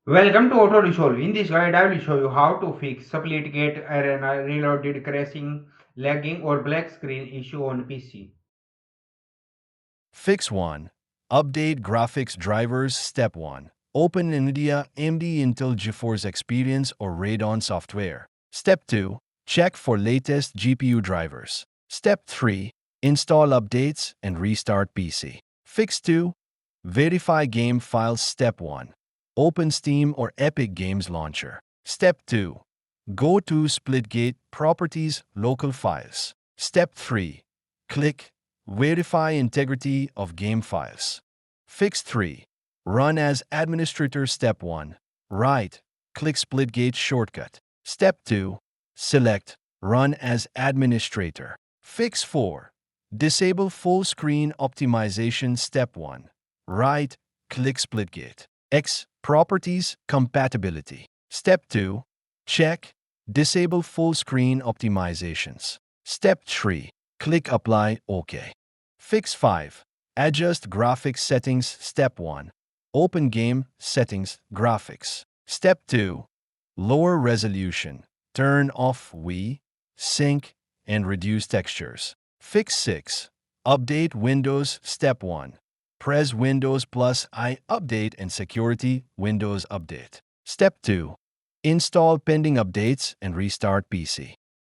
Welcome to Auto Resolve. In this guide, I will show you how to fix SPLITGATE error, reloaded crashing, lagging, or black screen issue on PC. Fix 1. Update graphics drivers. Step 1. Open NVIDIA, AMD, Intel GeForce Experience or Radeon software. Step 2. Check for latest GPU drivers. Step 3. Install updates and restart PC. Fix 2. Verify game files. Step 1. Open Steam or Epic Games Launcher. Step 2. Go to SPLITGATE Properties Local Files. Step 3. Click Verify integrity of game files. Fix 3. Run as administrator. Step 1. Right. Click SPLITGATE shortcut. Step 2. Select Run as administrator. Fix 4. Disable full screen optimization. Step 1. Right. Click SPLITGATE. X. Properties compatibility. Step 2. Check Disable full screen optimizations. Step 3. Click Apply. OK. Fix 5. Adjust graphics settings. Step 1. Open Game Settings Graphics. Step 2. Lower resolution. Turn off sync, and reduce textures. Fix 6. Update Windows. Step 1. Press Windows plus I update and security Windows update. Step 2. Install pending updates and restart PC.